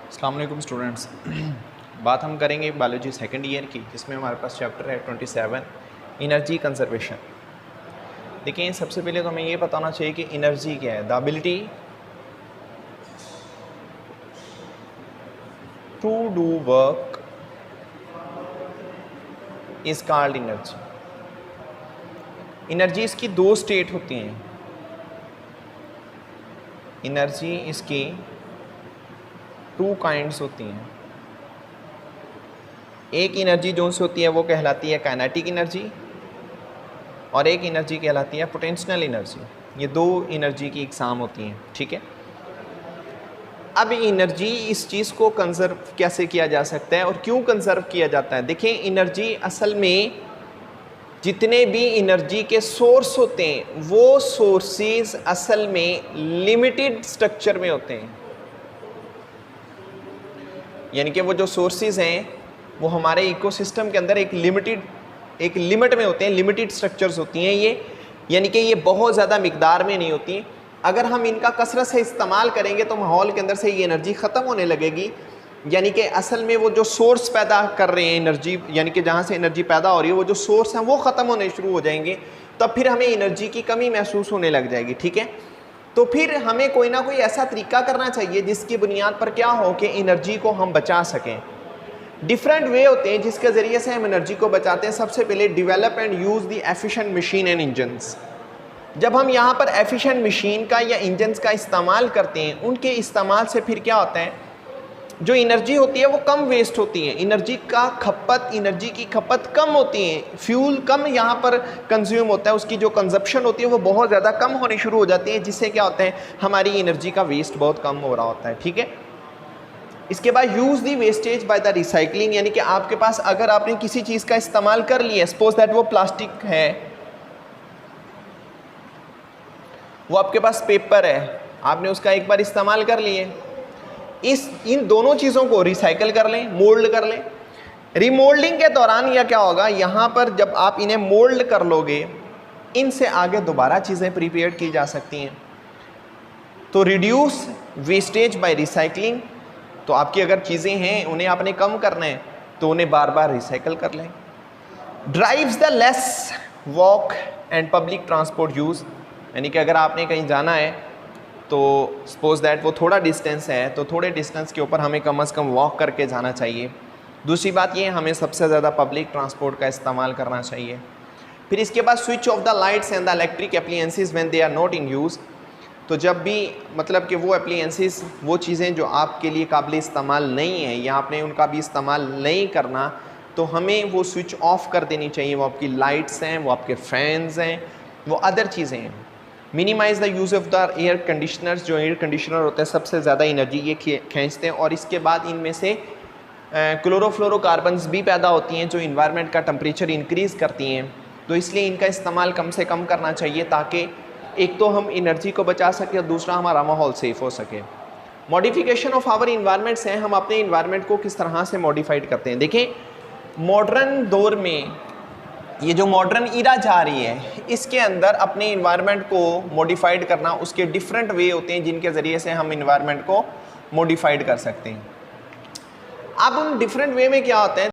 अस्सलाम वालेकुम स्टूडेंट्स। बात हम करेंगे बायोलॉजी सेकंड ईयर की, जिसमें हमारे पास चैप्टर है 27 एनर्जी कंजर्वेशन। देखिए, सबसे पहले तो हमें ये पता होना चाहिए कि एनर्जी क्या है। The ability to do work is called energy. Energy इसकी दो स्टेट होती हैं। एनर्जी इसकी टू काइंड्स होती हैं। एक एनर्जी जो से होती है वो कहलाती है काइनेटिक एनर्जी, और एक एनर्जी कहलाती है पोटेंशियल एनर्जी। ये दो एनर्जी की इकसाम होती हैं, ठीक है। अब एनर्जी, इस चीज़ को कंजर्व कैसे किया जा सकता है और क्यों कंजर्व किया जाता है। देखिए, एनर्जी असल में जितने भी एनर्जी के सोर्स होते हैं वो सोर्सेज असल में लिमिटेड स्ट्रक्चर में होते हैं। यानी कि वो जो सोर्सेज हैं वो हमारे इकोसिस्टम के अंदर एक लिमिट में होते हैं, लिमिटेड स्ट्रक्चर्स होती हैं ये, यानी कि ये बहुत ज़्यादा मिकदार में नहीं होती। अगर हम इनका कसरत से इस्तेमाल करेंगे तो माहौल के अंदर से ये एनर्जी ख़त्म होने लगेगी। यानी कि असल में वो जो सोर्स पैदा कर रहे हैं एनर्जी, यानी कि जहाँ से एनर्जी पैदा हो रही है वो जो सोर्स हैं वो ख़त्म होने शुरू हो जाएंगे, तब फिर हमें एनर्जी की कमी महसूस होने लग जाएगी, ठीक है। तो फिर हमें कोई ना कोई ऐसा तरीका करना चाहिए जिसकी बुनियाद पर क्या हो कि एनर्जी को हम बचा सकें। डिफरेंट वे होते हैं जिसके ज़रिए से हम एनर्जी को बचाते हैं। सबसे पहले develop and use the efficient machine and engines. जब हम यहाँ पर एफिशिएंट मशीन का या इंजन्स का इस्तेमाल करते हैं, उनके इस्तेमाल से फिर क्या होता है, जो एनर्जी होती है वो कम वेस्ट होती है। एनर्जी की खपत कम होती है, फ्यूल कम यहाँ पर कंज्यूम होता है, उसकी जो कंजप्शन होती है वो बहुत ज़्यादा कम होनी शुरू हो जाती है, जिससे क्या होता है हमारी एनर्जी का वेस्ट बहुत कम हो रहा होता है, ठीक है। इसके बाद use the wastage by the recycling, यानी कि आपके पास अगर आपने किसी चीज़ का इस्तेमाल कर लिया, सपोज दैट वो प्लास्टिक है, वो आपके पास पेपर है, आपने उसका एक बार इस्तेमाल कर लिए, इन दोनों चीज़ों को रिसाइकल कर लें, मोल्ड कर लें। रिमोल्डिंग के दौरान यह क्या होगा, यहाँ पर जब आप इन्हें मोल्ड कर लोगे, इनसे आगे दोबारा चीज़ें प्रिपेयर की जा सकती हैं। तो रिड्यूस वेस्टेज बाय रिसाइकलिंग, तो आपकी अगर चीज़ें हैं उन्हें आपने कम करना है तो उन्हें बार बार रिसाइकल कर लें। Drives the less walk and public transport use, यानी कि अगर आपने कहीं जाना है तो सपोज दैट वो थोड़ा डिस्टेंस है, तो थोड़े डिस्टेंस के ऊपर हमें कम से कम वॉक करके जाना चाहिए। दूसरी बात ये, हमें सबसे ज़्यादा पब्लिक ट्रांसपोर्ट का इस्तेमाल करना चाहिए। फिर इसके बाद switch off the lights and the electric appliances when they are not in use. तो जब भी मतलब कि वो एप्लियंसेस, वो चीज़ें जो आपके लिए काबिल इस्तेमाल नहीं है या आपने उनका भी इस्तेमाल नहीं करना, तो हमें वो स्विच ऑफ कर देनी चाहिए। वो आपकी लाइट्स हैं, वो आपके फैंस हैं, वो अदर चीज़ें हैं। Minimize the use of the air conditioners, जो एयर कंडीशनर होता है सबसे ज़्यादा एनर्जी ये खींचते हैं, और इसके बाद इनमें से क्लोरोफ्लोरोकार्बन्स भी पैदा होती हैं जो इन्वायरमेंट का टेम्परेचर इंक्रीज़ करती हैं। तो इसलिए इनका इस्तेमाल कम से कम करना चाहिए, ताकि एक तो हम एनर्जी को बचा सकें और दूसरा हमारा माहौल सेफ़ हो सके। मॉडिफिकेशन ऑफ आवर इन्वायरमेंट्स हैं, हम अपने इन्वायरमेंट को किस तरह से मॉडिफाइड करते हैं। देखें, मॉडर्न दौर में ये जो मॉडर्न ईरा जा रही है, इसके अंदर अपने इन्वायरमेंट को मॉडिफाइड करना, उसके डिफरेंट वे होते हैं जिनके ज़रिए से हम इन्वायरमेंट को मॉडिफाइड कर सकते हैं। अब उन डिफरेंट वे में क्या होता है,